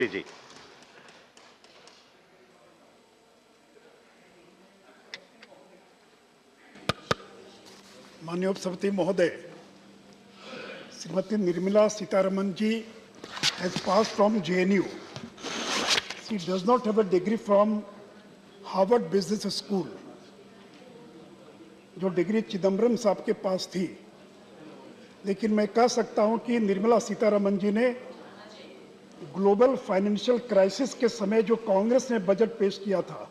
जी। माननीय उपसभापति महोदय, Shrimati Nirmala Sitharaman ji has passed from JNU. She does not have a degree from Harvard Business School. जो degree Chidambaram साहब के पास थी, लेकिन मैं कह सकता हूं कि निर्मला सीतारमण जी ने ग्लोबल फाइनेंशियल क्राइसिस के समय जो कांग्रेस ने बजट पेश किया था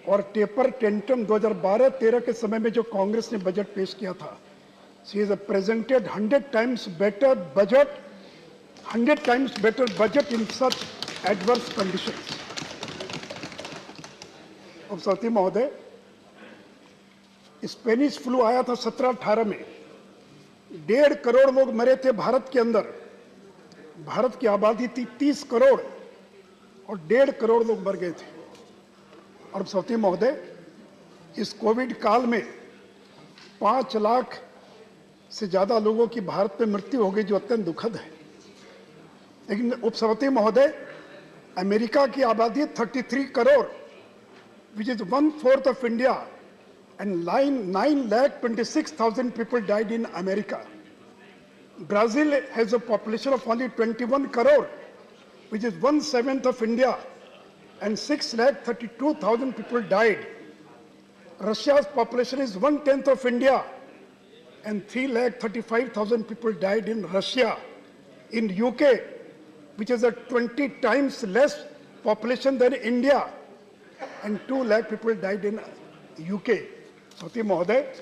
और टेपर टेंटम 2012-13 के समय में जो कांग्रेस ने बजट पेश किया था, she has presented 100 times better budget in such adverse conditions. उपसभापति महोदय, स्पेनिश फ्लू आया था 17-18 में, 1.5 करोड़ लोग मरे थे भारत के अंदर। भारत की आबादी थी 30 करोड़ और 1.5 करोड़ लोग मर गए थे। और उपसभापति महोदय, इस कोविड काल में 5 लाख से ज्यादा लोगों की भारत में मृत्यु हो गई, जो अत्यंत दुखद है। लेकिन उपसभापति महोदय, अमेरिका की आबादी 33 crore, which is 1/4 of India, and 9,26,000 people died in America. Brazil has a population of only 21 crore, which is 1/7 of India, and 6,32,000 people died. Russia's population is 1/10 of India, and 3,35,000 people died in Russia. In UK, which is a 20 times less population than India, and 2 lakh people died in UK. सती महोदय,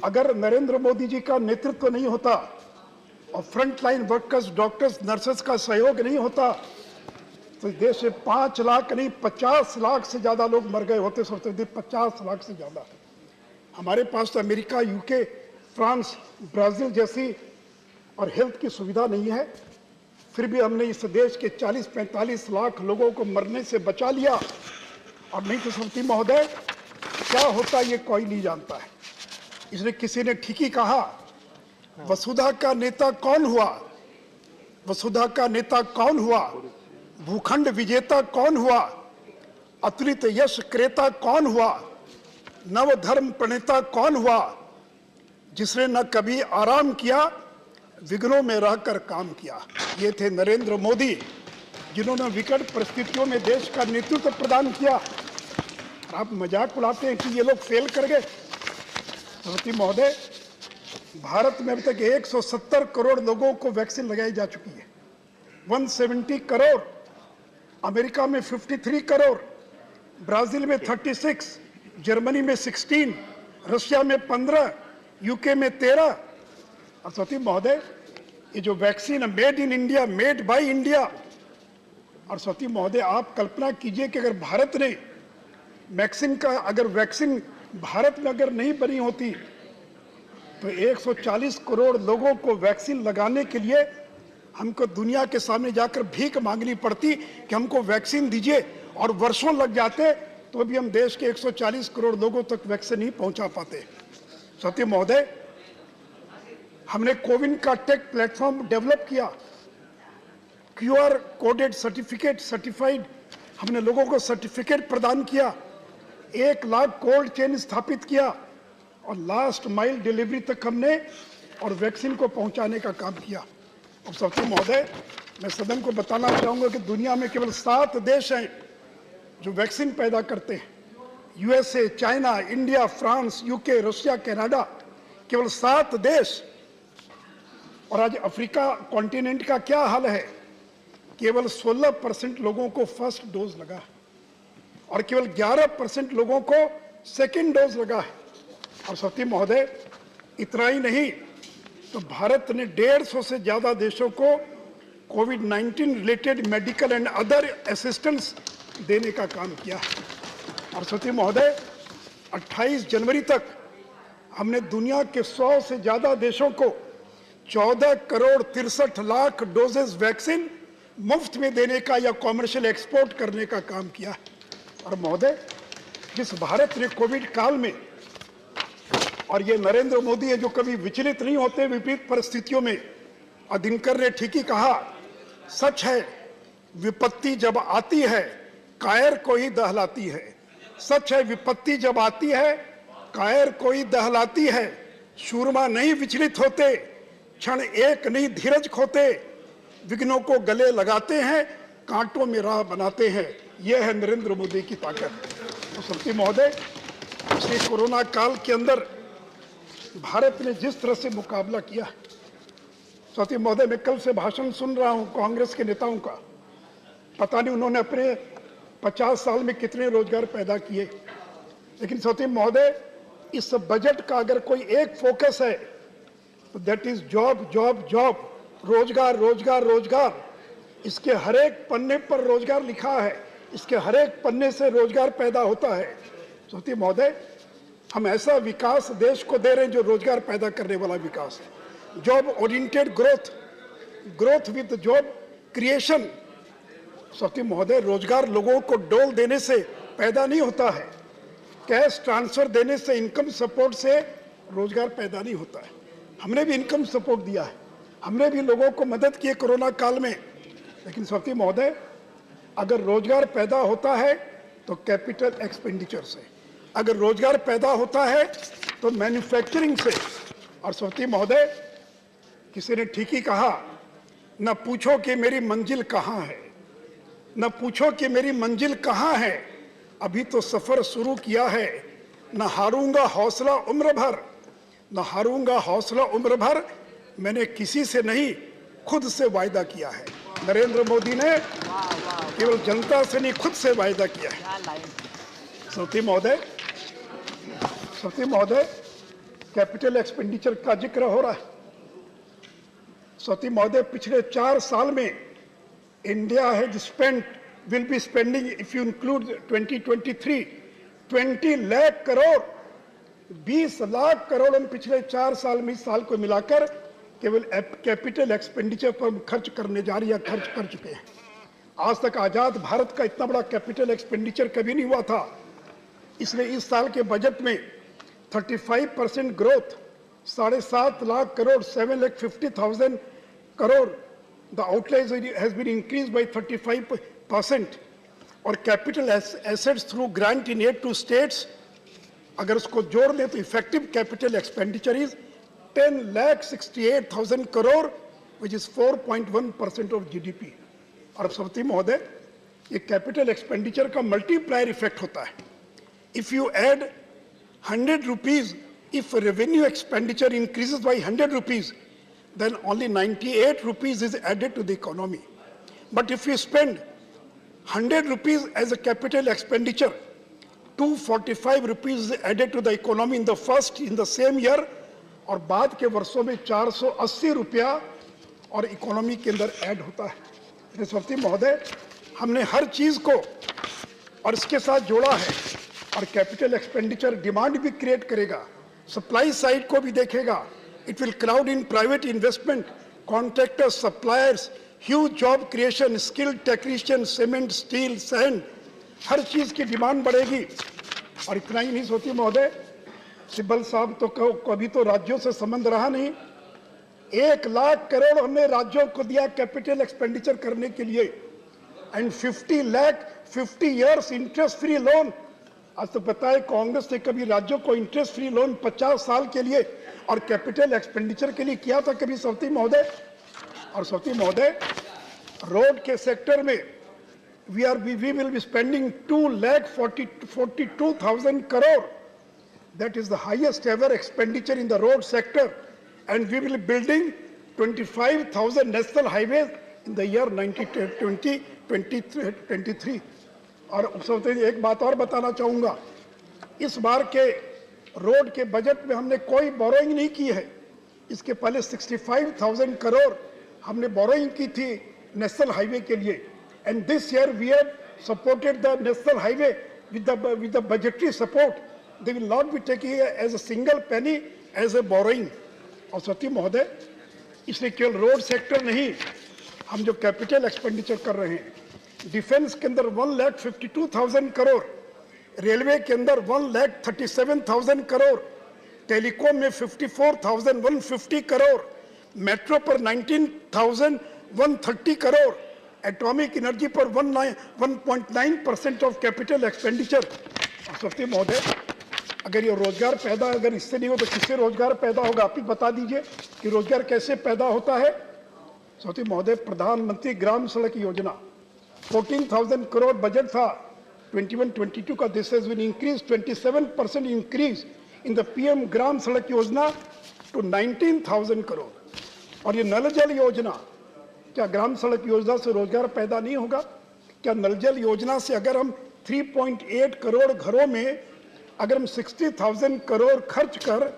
अगर नरेंद्र मोदी जी का नेतृत्व नहीं होता और front line workers, doctors, nurses का सहयोग नहीं होता, तो देश में 5 लाख नहीं 50 लाख से ज्यादा लोग मर गए होते। सोचते थे 50 लाख से ज्यादा। हमारे पास तो अमेरिका, यूके, फ्रांस, ब्राजील जैसी और हेल्थ की सुविधा नहीं है, फिर भी हमने इस देश के 40-45 लाख लोगों को मरने से बचा लिया। और नहीं तो सती महोदय, क्या होता ये कोई नहीं जानता है। इसलिए किसी ने ठीक ही कहा, वसुधा का नेता कौन हुआ? वसुधा का नेता कौन हुआ? भूखंड विजेता कौन हुआ? अतुलित यश क्रेता कौन हुआ? नव धर्म प्रणेता कौन हुआ? जिसने न कभी आराम किया, विघ्नों में रहकर काम किया। ये थे नरेंद्र मोदी, जिन्होंने विकट परिस्थितियों में देश का नेतृत्व प्रदान किया। और आप मजाक उड़ाते हैं कि ये लोग फेल कर गए। सभापति महोदय, भारत में अभी तक 170 करोड़ लोगों को वैक्सीन लगाई जा चुकी है। 170 करोड़, अमेरिका में 53 करोड़, ब्राजील में 36, जर्मनी में 16, रशिया में 15, यूके में 13। और सभापति महोदय, ये जो vaccine made in India, made by India, और सभापति महोदय, आप कल्पना कीजिए कि अगर भारत ने वैक्सीन भारत में अगर नहीं बनी होती, तो 140 करोड़ लोगों को वैक्सीन लगाने के लिए हमको दुनिया के सामने जाकर भीख मांगनी पड़ती कि हमको वैक्सीन दीजिए, और वर्षों लग जाते, तो भी हम देश के 140 करोड़ लोगों तक वैक्सीन नहीं पहुंचा पाते। सत्य महोदय, हमने कोविन का टेक प्लेटफॉर्म डेवलप किया, QR कोडेड सर्टिफाइड हमने लोगों को सर्टिफिकेट प्रदान किया, 1 लाख कोल्ड चेन स्थापित किया, और लास्ट माइल डिलीवरी तक हमने और वैक्सीन को पहुंचाने का काम किया। और सबसे महोदय, मैं सदन को बताना चाहूंगा कि दुनिया में केवल 7 देश हैं जो वैक्सीन पैदा करते हैं। USA, China, India, France, UK, Russia, Canada, केवल 7 देश। और आज अफ्रीका कॉन्टिनेंट का क्या हाल है? केवल 16% लोगों को फर्स्ट डोज लगा है और केवल 11% लोगों को सेकेंड डोज लगा है। और सती महोदय, इतना ही नहीं, तो भारत ने 150 से ज्यादा देशों को कोविड-19 related medical and other assistance देने का काम किया है। और सती महोदय, 28 जनवरी तक हमने दुनिया के 100 से ज्यादा देशों को 14 करोड़ 63 लाख डोजेस वैक्सीन मुफ्त में देने का या कॉमर्शियल एक्सपोर्ट करने का काम किया है। और महोदय, जिस भारत ने कोविड काल में, और ये नरेंद्र मोदी है जो कभी विचलित नहीं होते विपरीत परिस्थितियों में, और दिनकर ने ठीक ही कहा, सच है विपत्ति जब आती है कायर को ही दहलाती है। सच है, विपत्ति जब आती है कायर को ही दहलाती है। शूरमा नहीं विचलित होते, क्षण एक नहीं धीरज खोते, विघ्नों को गले लगाते हैं, कांटों में राह बनाते हैं। यह है नरेंद्र मोदी की ताकत। तो सत्य महोदय, इस कोरोना काल के अंदर भारत ने जिस तरह से मुकाबला किया, सत्य महोदय, मैं कल से भाषण सुन रहा हूं कांग्रेस के नेताओं का। पता नहीं उन्होंने अपने 50 साल में कितने रोजगार पैदा किए, लेकिन सत्य महोदय, इस बजट का अगर कोई एक फोकस है तो that is job job job, रोजगार रोजगार रोजगार। इसके हर एक पन्ने पर रोजगार लिखा है, इसके हर एक पन्ने से रोजगार पैदा होता है। सत्य महोदय, हम ऐसा विकास देश को दे रहे हैं जो रोजगार पैदा करने वाला विकास है। Job oriented growth, growth with job creation. सत्य महोदय, रोजगार लोगों को डोल देने से पैदा नहीं होता है, कैश ट्रांसफर देने से, इनकम सपोर्ट से रोजगार पैदा नहीं होता है। हमने भी इनकम सपोर्ट दिया है, हमने भी लोगों को मदद की कोरोना काल में, लेकिन सत्य महोदय, अगर रोजगार पैदा होता है तो कैपिटल एक्सपेंडिचर से, अगर रोजगार पैदा होता है तो मैन्युफैक्चरिंग से। और सत्य महोदय, किसी ने ठीक ही कहा, न पूछो कि मेरी मंजिल कहाँ है, न पूछो कि मेरी मंजिल कहाँ है, अभी तो सफर शुरू किया है। न हारूंगा हौसला उम्र भर, न हारूंगा हौसला उम्र भर, मैंने किसी से नहीं खुद से वायदा किया है। नरेंद्र मोदी ने केवल जनता से नहीं, खुद से वायदा किया है। सत्य महोदय, कैपिटल एक्सपेंडिचर का जिक्र हो रहा है। सत्य महोदय, पिछले 4 साल में India has spent, will be spending, if you include 2023, 20 lakh crore, 20 lakh crore हम पिछले 4 साल में, इस साल को मिलाकर केवल कैपिटल एक्सपेंडिचर पर खर्च करने जा रही है, खर्च कर चुके हैं। आज तक आजाद भारत का इतना बड़ा कैपिटल एक्सपेंडिचर कभी नहीं हुआ था। इसलिए इस साल के बजट में 35% growth, 7.5 lakh crore, 7,50,000 crore, the outlay has been increase by 35%। और capital assets through grant in aid to states, अगर उसको जोड़ ले तो effective capital expenditure is 10,68,000 crore, which is 4.1% of GDP। और सत्य महोदय, ये कैपिटल एक्सपेंडिचर का मल्टीप्लायर इफेक्ट होता है। If you add 100 rupees, if revenue expenditure increases by 100 rupees, then only 98 rupees is added to the economy. But if you spend 100 rupees as a capital expenditure, 245 rupees is added to the economy in the same year, और बाद के वर्षों में 480 रुपया और economy के अंदर add होता है। सत्य महोदय, हमने हर चीज को और इसके साथ जोड़ा है, और कैपिटल एक्सपेंडिचर डिमांड भी क्रिएट करेगा, सप्लाई साइड को भी देखेगा। It will crowd in private investment, contractors, suppliers, huge job creation, skilled technician, cement, steel, sand, हर चीज की डिमांड बढ़ेगी। और इतना ही नहीं सोचिए महोदय, सिब्बल साहब तो कभी तो राज्यों से संबंध रहा नहीं, 1 लाख करोड़ हमने राज्यों को दिया कैपिटल एक्सपेंडिचर करने के लिए, and 50 lakh 50 years interest free loan. आज तो पता है कांग्रेस ने कभी राज्यों को इंटरेस्ट फ्री लोन 50 साल के लिए और कैपिटल एक्सपेंडिचर के लिए किया था कभी सत्य महोदय? और सत्य महोदय, रोड के सेक्टर में we will be spending 2,42,000 crore. That is the highest ever expenditure in the road sector, and we will be building 25,000 national highways in the year 2023. और एक बात और बताना चाहूँगा, इस बार के रोड के बजट में हमने कोई बोरोइंग नहीं की है। इसके पहले 65,000 करोड़ हमने बोरोइंग की थी नेशनल हाईवे के लिए, and this year we have supported the national highway with the budgetary support. They will not be taking as a single penny as a borrowing. और सत्य महोदय, इसलिए केवल रोड सेक्टर नहीं, हम जो कैपिटल एक्सपेंडिचर कर रहे हैं, डिफेंस के अंदर 1,52,000 करोड़, रेलवे के अंदर 1,37,000 करोड़, टेलीकॉम में 54,150 करोड़, मेट्रो पर 19,130 करोड़, एटॉमिक एनर्जी पर 1.9% ऑफ कैपिटल एक्सपेंडिचर। सरस्वती महोदय, अगर ये रोजगार पैदा अगर इससे नहीं हो तो किससे रोजगार पैदा होगा? आप ही बता दीजिए कि रोजगार कैसे पैदा होता है। सरस्वती महोदय, प्रधानमंत्री ग्राम सड़क योजना 14,000 करोड़ बजट था 21-22 का। This has been increase 27% increase in the PM Gram Sadak Yojana to 19,000 crore. और ये नल जल योजना, क्या ग्राम सड़क योजना से रोजगार पैदा नहीं होगा? क्या नल जल योजना से अगर हम 3.8 करोड़ घरों में अगर हम 60,000 करोड़ खर्च कर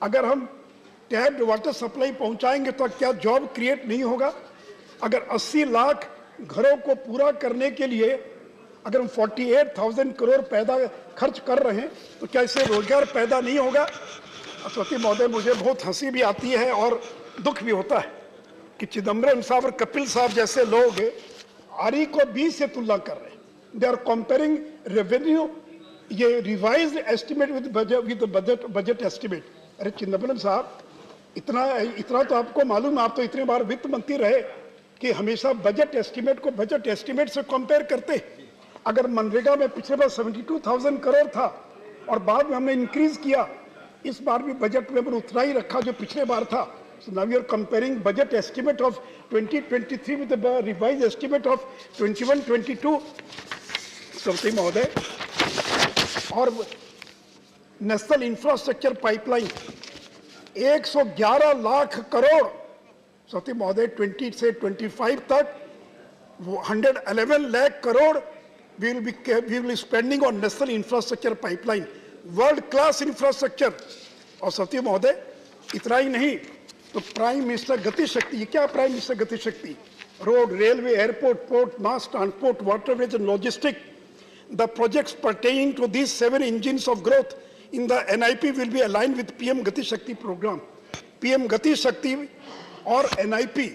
अगर हम टैप्ड वाटर सप्लाई पहुंचाएंगे तो क्या जॉब क्रिएट नहीं होगा? अगर 80 लाख घरों को पूरा करने के लिए अगर हम 48,000 करोड़ पैदा खर्च कर रहे हैं तो क्या इससे रोजगार पैदा नहीं होगा? सरस्वती महोदय, मुझे बहुत हंसी भी आती है और दुख भी होता है कि चिदम्बरम साहब और कपिल साहब जैसे लोग आरई को 20 से तुलना कर रहे हैं। दे आर कंपेयरिंग रेवेन्यू, ये revised estimate with budget estimate. अरे चिदम्बरम साहब, इतना तो आपको मालूम है, आप तो इतने बार वित्त मंत्री रहे कि हमेशा बजट एस्टिमेट को बजट एस्टिमेट से कंपेयर करते। अगर मनरेगा में पिछले बार 72,000 करोड़ था और बाद में हमने इंक्रीज किया, इस बार भी बजट में हमने उतना ही रखा जो पिछले बार था। So now you are comparing budget estimate of 2023 with the revised estimate of 21-22. Saraswati महोदय, और national infrastructure pipeline 111 lakh crore. Saraswati महोदय, 20 से 25 तक 111 lakh crore we will be spending on national infrastructure pipeline, world class infrastructure। और सरस्वती महोदय, इतना ही नहीं तो प्राइम मिनिस्टर गति शक्ति, ये क्या प्राइम मिनिस्टर गति शक्ति? Road, railway, airport, port, mass transport, waterways and logistic. The projects pertaining to these 7 engines of growth in the NIP will be aligned with PM गति शक्ति प्रोग्राम। PM गति शक्ति और NIP,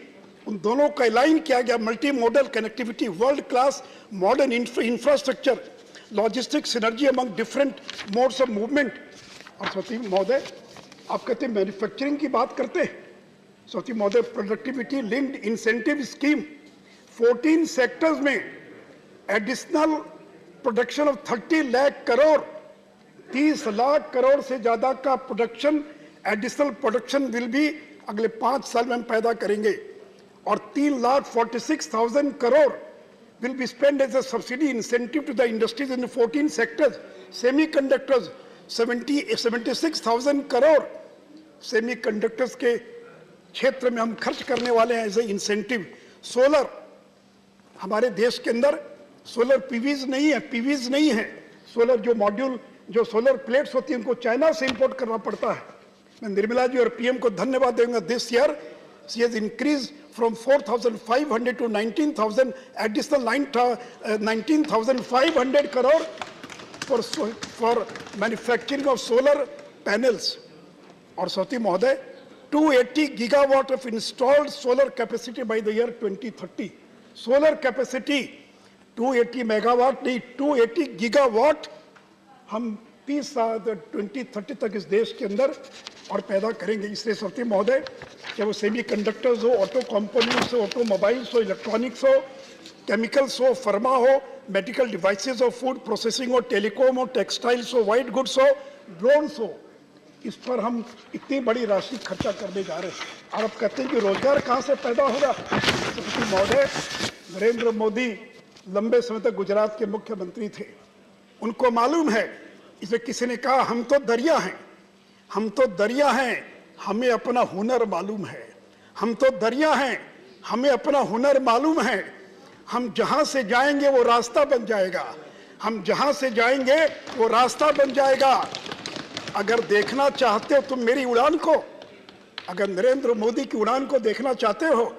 उन दोनों का अलाइन किया गया। Multi modal connectivity, world class modern infrastructure, logistic synergy among different modes of movement. और सरस्वती महोदय, आप कहते हैं मैन्युफैक्चरिंग की बात करते हैं। सरस्वती महोदय, productivity linked incentive scheme 14 sectors में additional production of 30 lakh crore, 30 lakh crore से ज्यादा का प्रोडक्शन, एडिशनल प्रोडक्शन विल भी अगले 5 साल में हम पैदा करेंगे। और 3,46,000 crore will be spent as a subsidy incentive to the industries in 14 sectors. Semiconductors 76,000 crore semiconductors के क्षेत्र में हम खर्च करने वाले हैं एज ए इंसेंटिव। सोलर, हमारे देश के अंदर सोलर पीवीज नहीं है। सोलर जो मॉड्यूल, जो सोलर प्लेट्स होती हैं, उनको चाइना से इंपोर्ट करना पड़ता है। मैं निर्मला जी और पीएम को धन्यवाद दूंगा। This year she has increase from 4,500 to 19,000, additional 19,500 crore for manufacturing of solar panels. और सरस्वती महोदय, 280 gigawatt of installed solar capacity by the year 2030. Solar capacity 280 megawatt नहीं, 280 gigawatt हम 2030 तक इस देश के अंदर और पैदा करेंगे। इसलिए सरस्वती महोदय, चाहे वो सेमी कंडक्टर्स हो, ऑटो कंपोनेंट्स हो, ऑटोमोबाइल्स हो, इलेक्ट्रॉनिक्स हो, केमिकल्स हो, फार्मा हो, मेडिकल डिवाइसेस हो, फूड प्रोसेसिंग हो, टेलीकॉम हो, टेक्सटाइल्स हो, व्हाइट गुड्स हो, ड्रोन्स हो, इस पर हम इतनी बड़ी राशि खर्चा करने जा रहे हैं। और आप कहते हैं कि रोजगार कहाँ से पैदा होगा? सरस्वती महोदय, नरेंद्र मोदी लंबे समय तक गुजरात के मुख्यमंत्री थे, उनको मालूम है। इसे किसी ने कहा, हम तो दरिया हैं, हम तो दरिया हैं, हमें अपना हुनर मालूम है। हम तो दरिया हैं, हमें अपना हुनर मालूम है। हम जहां से जाएंगे वो रास्ता बन जाएगा, हम जहां से जाएंगे वो रास्ता बन जाएगा। अगर देखना चाहते हो तुम मेरी उड़ान को, अगर नरेंद्र मोदी की उड़ान को देखना चाहते हो,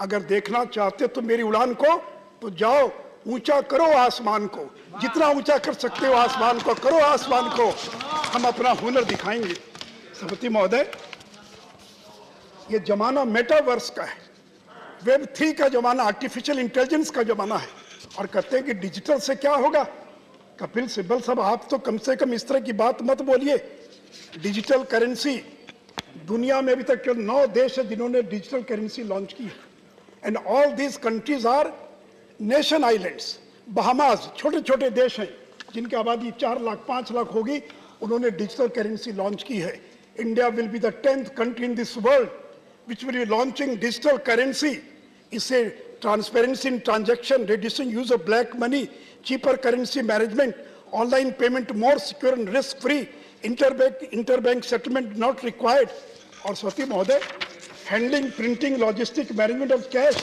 अगर देखना चाहते हो तुम मेरी उड़ान को, तो जाओ ऊंचा करो आसमान को, जितना ऊंचा कर सकते हो आसमान को करो, आसमान को। हम अपना हुनर दिखाएंगे। सरस्वती महोदय, ये जमाना मेटावर्स का है, वेब 3 का जमाना, आर्टिफिशियल इंटेलिजेंस का जमाना है। और कहते हैं कि डिजिटल से क्या होगा? कपिल सिब्बल साहब, आप तो कम से कम इस तरह की बात मत बोलिए। डिजिटल करेंसी, दुनिया में अभी तक केवल 9 देश है जिन्होंने डिजिटल करेंसी लॉन्च की है। And all these countries our nation islands, Bahamas, छोटे छोटे देश हैं जिनकी आबादी 4 लाख 5 लाख होगी, उन्होंने डिजिटल करेंसी लॉन्च की है। India will be the 10th country in this world which will be launching digital currency. इससे transparency in transaction, reducing use of black money, cheaper currency management, online payment more secure and risk free, interbank settlement not required. और स्वती महोदय, handling, printing, logistic, management of cash,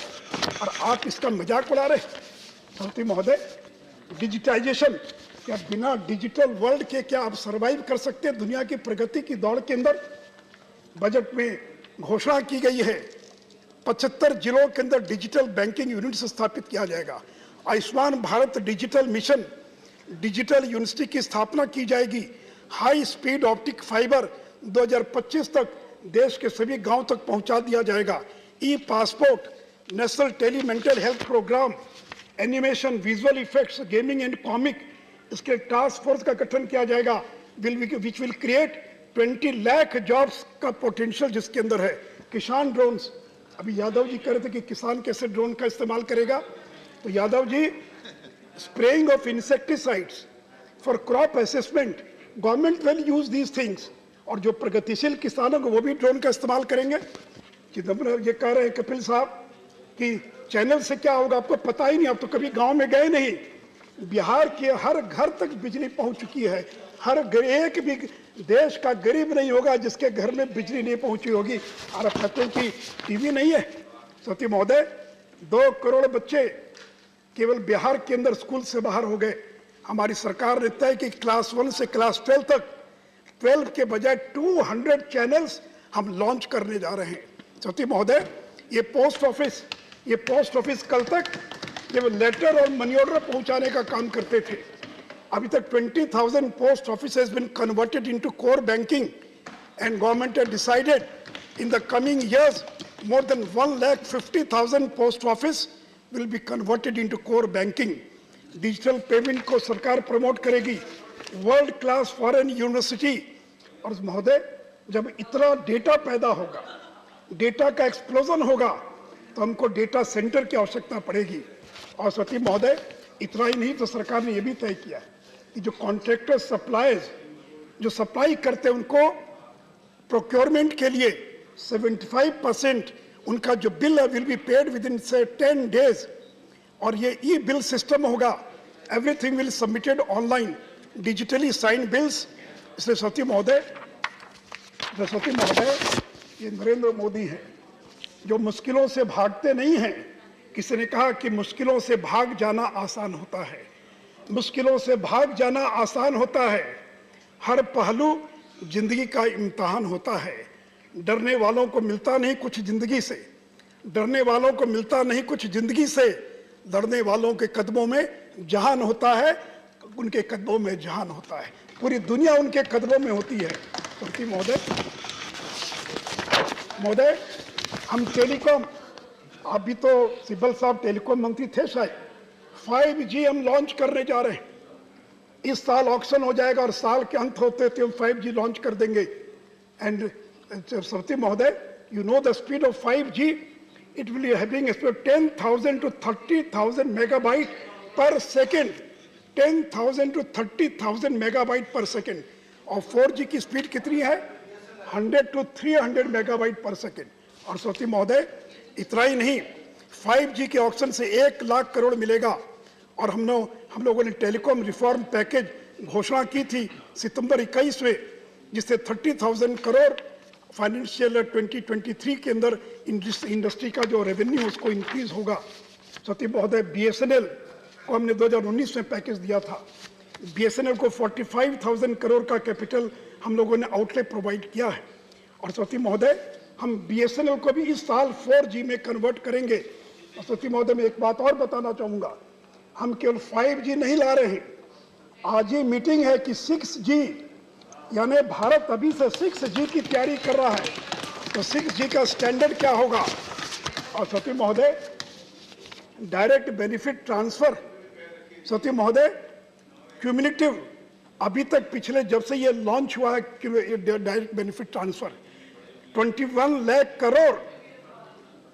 और आप इसका मजाक उड़ा रहे। स्वती महोदय, डिजिटाइजेशन, क्या बिना डिजिटल वर्ल्ड के क्या आप सरवाइव कर सकते हैं दुनिया की प्रगति की दौड़ के अंदर? बजट में घोषणा की गई है 75 जिलों के अंदर डिजिटल बैंकिंग यूनिट्स स्थापित किया जाएगा। Ayushman Bharat digital mission, digital university की स्थापना की जाएगी। हाई स्पीड ऑप्टिक फाइबर 2025 तक देश के सभी गांव तक पहुंचा दिया जाएगा। E passport, national tele mental health program, animation, visual effects, gaming and comic, इसके टास्क फोर्स का गठन किया जाएगा which will create 20 lakh jobs का पोटेंशियल जिसके अंदर है। किसान ड्रोन्स, अभी यादव जी कह रहे थे कि किसान कैसे ड्रोन का इस्तेमाल करेगा, तो Yadav ji, spraying of insecticides for crop assessment, government will use these things. और जो प्रगतिशील किसान होंगे वो भी ड्रोन का इस्तेमाल करेंगे। चिदम्बरम ये कह रहे हैं कपिल साहब कि चैनल से क्या होगा आपको पता ही नहीं, आप तो कभी गांव में गए नहीं। बिहार के हर घर तक बिजली पहुंच चुकी है। हर एक भी देश का गरीब नहीं होगा जिसके घर में बिजली नहीं पहुंची होगी। और आप कहते हैं कि टीवी नहीं है। सती महोदय, 2 करोड़ बच्चे केवल बिहार के अंदर स्कूल से बाहर हो गए। हमारी सरकार ने तय कि क्लास 1 से क्लास 12 तक 12 के बजाय 200 चैनल्स हम लॉन्च करने जा रहे हैं। सती महोदय, ये पोस्ट ऑफिस कल तक केवल लेटर और मनी ऑर्डर पहुंचाने का काम करते थे। अभी तक 20,000 post office has been converted into core banking, and government has decided in the coming years more than 1,50,000 post office will be converted into core banking. Digital payment को सरकार प्रमोट करेगी। World class foreign university. और महोदय, जब इतना data पैदा होगा, data का एक्सप्लोजन होगा, तो हमको डेटा सेंटर की आवश्यकता पड़ेगी। और सती महोदय, इतना ही नहीं, तो सरकार ने यह भी तय किया कि जो कॉन्ट्रैक्टर सप्लायर्स जो सप्लाई करते हैं उनको प्रोक्योरमेंट के लिए 75% उनका जो बिल है will be paid within से 10 डेज। और ये ई बिल सिस्टम होगा। Everything will submitted online, digitally sign bills. इसलिए सती महोदय, ये नरेंद्र मोदी हैं जो मुश्किलों से भागते नहीं हैं। किसी ने कहा कि मुश्किलों से भाग जाना आसान होता है। मुश्किलों से भाग जाना आसान होता है। हर पहलू जिंदगी का इम्तिहान होता है। डरने वालों को मिलता नहीं कुछ जिंदगी से, डरने वालों को मिलता नहीं कुछ जिंदगी से, लड़ने वालों के कदमों में जहान होता है, उनके कदमों में जहान होता है। पूरी दुनिया उनके कदमों में होती है। क्योंकि महोदय, हम टेलीकॉम, अभी तो सिब्बल साहब टेलीकॉम मंत्री थे शायद, 5G हम लॉन्च करने जा रहे हैं। इस साल ऑक्शन हो जाएगा और साल के अंत होते होते हम 5G लॉन्च कर देंगे। एंड सरस्वती महोदय, you know the speed of 5G, it will be having a speed of 10,000 to 30,000 megabyte per second, 10,000 to 30,000 megabyte per second। और 4G की स्पीड कितनी है? 100 to 300 megabyte per second। और सरस्वती महोदय, इतना ही नहीं, 5G के ऑक्शन से 1 लाख करोड़ मिलेगा। और हम लोगों ने टेलीकॉम रिफॉर्म पैकेज घोषणा की थी सितंबर 21 में, जिससे 30,000 करोड़ फाइनेंशियल 2023 के अंदर इंडस्ट्री का जो रेवेन्यू उसको इंक्रीज होगा। सती महोदय, BSNL को हमने 2019 में पैकेज दिया था। BSNL को 45,000 करोड़ का कैपिटल हम लोगों ने आउटले प्रोवाइड किया है। और सती महोदय, हम BSNL को भी इस साल 4G में कन्वर्ट करेंगे। और सती महोदय, मैं एक बात और बताना चाहूँगा, हम केवल 5G नहीं ला रहे हैं। आज ही मीटिंग है कि 6G, यानी भारत अभी से 6G की तैयारी कर रहा है। तो 6G का स्टैंडर्ड क्या होगा? और सती महोदय, डायरेक्ट बेनिफिट ट्रांसफर, सती महोदय, क्यूमुलेटिव, अभी तक पिछले जब से ये लॉन्च हुआ है direct benefit transfer, 21 lakh crore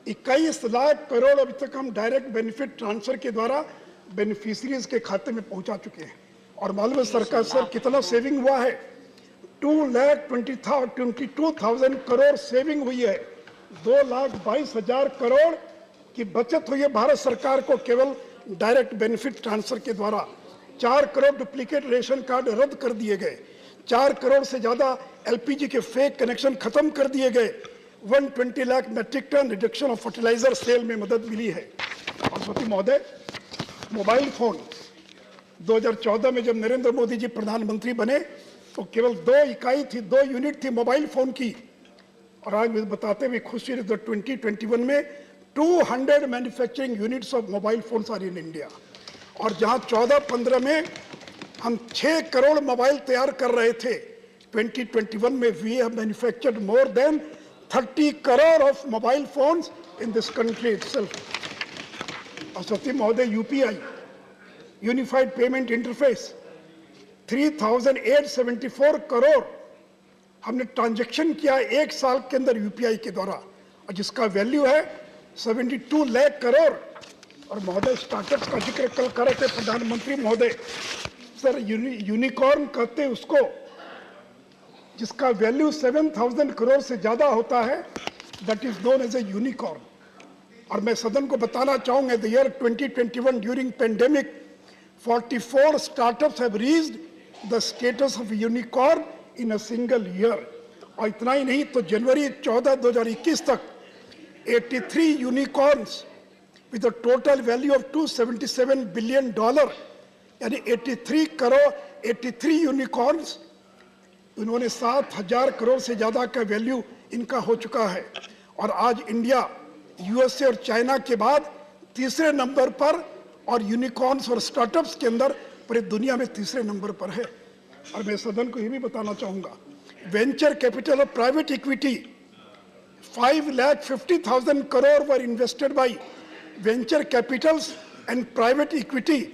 21 lakh crore अभी तक हम डायरेक्ट बेनिफिट ट्रांसफर के द्वारा बेनिफिशियरीज के खाते में पहुंचा चुके हैं। और मालूम है सरकार सर कितना सेविंग हुआ है? 2,22,000 करोड़ सेविंग हुई है। 2,22,000 करोड़ की बचत हुई है भारत सरकार को केवल डायरेक्ट बेनिफिट ट्रांसफर के द्वारा। 4 करोड़ डुप्लीकेट रेशन कार्ड रद्द कर दिए गए। 4 करोड़ से ज्यादा एलपीजी के फेक कनेक्शन खत्म कर दिए गए। 120 lakh metric ton reduction of fertiliser sale में मदद मिली है। और श्रोती महोदय, मोबाइल फोन 2014 में जब नरेंद्र मोदी जी प्रधानमंत्री बने तो केवल 2 इकाई थी, 2 यूनिट थी मोबाइल फोन की। और आज मुझे बताते हुए खुशी 2021 में 200 manufacturing units of mobile phones are in India. और जहां 14-15 में हम 6 करोड़ मोबाइल तैयार कर रहे थे, 2021 में we have manufactured more than 30 crore of mobile phones in this country itself. और सती महोदय, UPI unified payment interface 3,874 crore हमने ट्रांजैक्शन किया एक साल के अंदर यूपीआई के द्वारा, और जिसका वैल्यू है 72 लाख करोड़। और महोदय, स्टार्टअप्स का जिक्र कल कर रहे थे प्रधानमंत्री महोदय। सर, यूनिकॉर्न कहते हैं उसको जिसका वैल्यू 7,000 करोड़ से ज्यादा होता है, that is known as a unicorn. और मैं सदन को बताना चाहूंगा, the year 2021 during pandemic 44 startups have reached the status of unicorn in a single year. और इतना ही नहीं तो जनवरी 14, 2021 तक 83 unicorns with a total value of $277 billion, यानी 83 यूनिकॉर्न्स, उन्होंने 7,000 करोड़ से ज्यादा का वैल्यू इनका हो चुका है। और आज इंडिया यूएसए और चाइना के बाद तीसरे नंबर पर, और यूनिकॉर्न्स और स्टार्टअप्स के अंदर पूरी दुनिया में तीसरे नंबर पर है। और मैं सदन को ये भी बताना चाहूंगा, वेंचर कैपिटल और private equity 5,50,000 crore were invested by venture capitals and private equity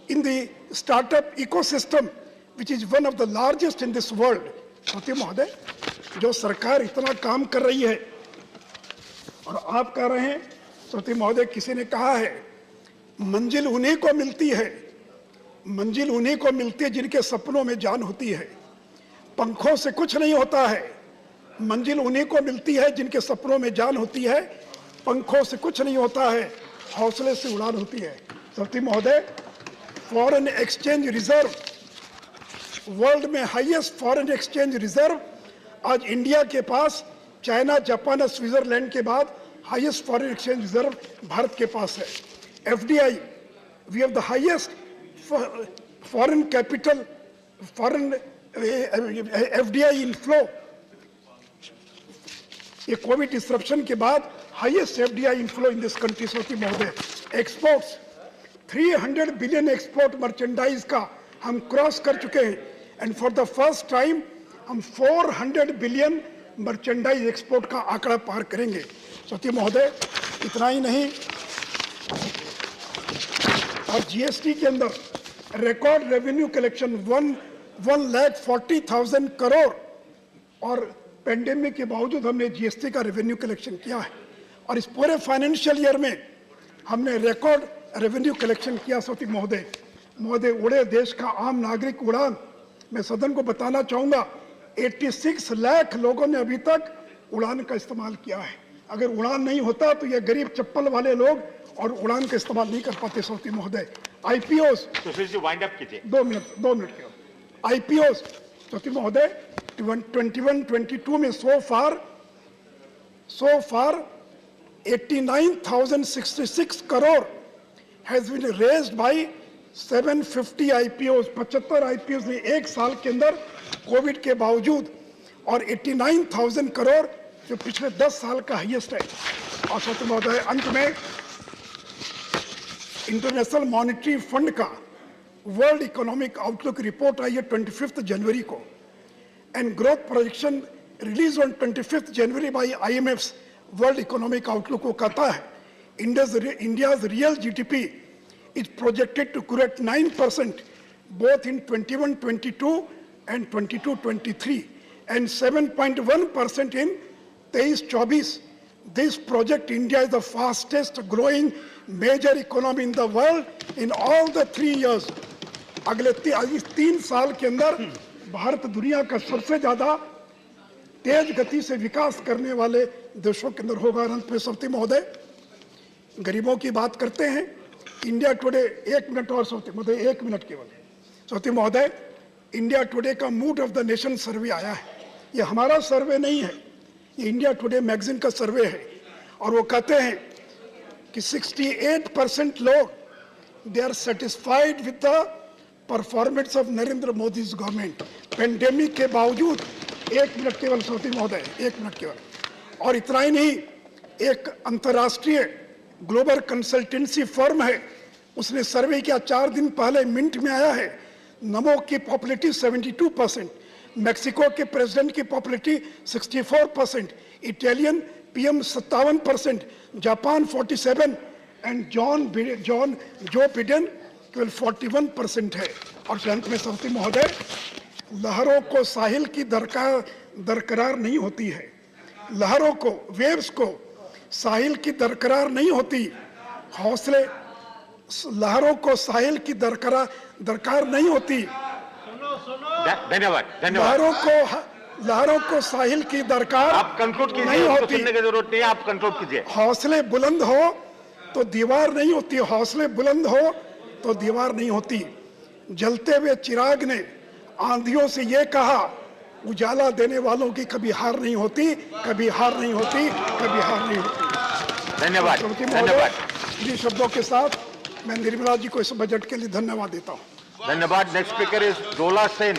in the startup ecosystem, which is one of the largest in this world. Shroti महोदय, जो सरकार इतना काम कर रही है और आप कर रहे हैं, श्रोती महोदय, किसी ने कहा है मंजिल उन्हीं को मिलती है, मंजिल उन्हीं को मिलती है जिनके सपनों में जान होती है। पंखों से कुछ नहीं होता है, मंजिल उन्हीं को मिलती है जिनके सपनों में जान होती है। पंखों से कुछ नहीं होता है, हौसले से उड़ान होती है। श्रोती महोदय, फॉरेन एक्सचेंज रिजर्व, वर्ल्ड में हाईएस्ट फॉरेन एक्सचेंज रिजर्व आज इंडिया के पास, चाइना, जापान और स्विट्जरलैंड के बाद highest foreign exchange reserve Bharat के पास है। FDI, we have the highest foreign capital, foreign FDI inflow, ये कोविड डिस्ट्रप्शन के बाद highest FDI inflow in this country. श्रोती महोदय, एक्सपोर्ट्स 300 बिलियन एक्सपोर्ट मर्चेंडाइज का हम क्रॉस कर चुके हैं, and for the first time हम 400 बिलियन मर्चेंडाइज एक्सपोर्ट का आंकड़ा पार करेंगे। श्रोती महोदय, इतना ही नहीं, और जीएसटी के अंदर रिकॉर्ड रेवेन्यू कलेक्शन 1,40,000 करोड़, और पेंडेमिक के बावजूद हमने जीएसटी का रेवेन्यू कलेक्शन किया है। और इस पूरे फाइनेंशियल ईयर में हमने रिकॉर्ड रेवेन्यू कलेक्शन किया। श्रोती महोदय, उड़े देश का आम नागरिक उड़ान, मैं सदन को बताना चाहूंगा 86 लाख लोगों ने अभी तक उड़ान का इस्तेमाल किया है। अगर उड़ान नहीं होता तो ये गरीब चप्पल वाले लोग और उड़ान का इस्तेमाल नहीं कर पाते। श्रोती महोदय, आईपीओस, वाइंड अप कीजिए, 2 मिनट के आईपीओस। श्रोती महोदय, 21-22 में सो फार 89,066 crore has been raised by 750 IPOs, 75 IPOs ने एक साल के अंदर कोविड के बावजूद, और 89,000 करोड़ जो पिछले 10 साल का हाईएस्ट है। और श्रोती महोदय, अंत में इंटरनेशनल मॉनेटरी फंड का वर्ल्ड इकोनॉमिक आउटलुक रिपोर्ट आई है 25 जनवरी को, and growth projection released on 25th January by IMF's World Economic Outlook को कहता है India's real GDP is projected to grow at 9% both in 21-22 and 22-23 and 7.1% in 23-24 This project, India is the fastest growing major economy in the world in all the 3 years. अगले 3 साल के अंदर भारत दुनिया का सबसे ज्यादा तेज गति से विकास करने वाले देशों के अंदर होगा। अनंत सवती महोदय, गरीबों की बात करते हैं। इंडिया टुडे, 1 मिनट और सवती महोदय, 1 मिनट केवल। सवती महोदय, इंडिया टुडे का मूड ऑफ द नेशन सर्वे आया है। ये हमारा सर्वे नहीं है, ये इंडिया टुडे मैगजीन का सर्वे है। और वो कहते हैं कि 68% लोग they are satisfied with the performance of Narendra Modi government pandemic के बावजूद। 1 मिनट केवल सवती महोदय, 1 मिनट केवल। और इतना ही नहीं, एक अंतर्राष्ट्रीय ग्लोबल कंसल्टेंसी फर्म है, उसने सर्वे किया 4 दिन पहले, मिनट में आया है। नमो की पॉपुलरिटी 72%, मैक्सिको के प्रेसिडेंट की popularity 64%, Italian PM 57%, Japan 47% and Joe Biden केवल 41% है। और अंत में सवती महोदय, लहरों को साहिल की दरकरार नहीं होती है। लहरों को, वेव्स को साहिल की दरकरार नहीं होती। हौसले, लहरों को साहिल की दरकार नहीं होती। धन्यवाद, धन्यवाद। लहरों को साहिल की दरकार आप कंक्लूड कीजिए, नहीं होती। सुनने की जरूरत नहीं है, आप कंक्लूड कीजिए। हौसले बुलंद हो तो दीवार नहीं होती, हौसले बुलंद हो तो दीवार नहीं होती। जलते हुए चिराग ने आंधियों से ये कहा, उजाला देने वालों की कभी हार नहीं होती, कभी हार नहीं होती, कभी हार नहीं होती। धन्यवाद, धन्यवाद। इन्हीं शब्दों के साथ मैं निर्मला जी को इस बजट के लिए धन्यवाद देता हूँ। धन्यवाद। Next speaker is Dola Sen.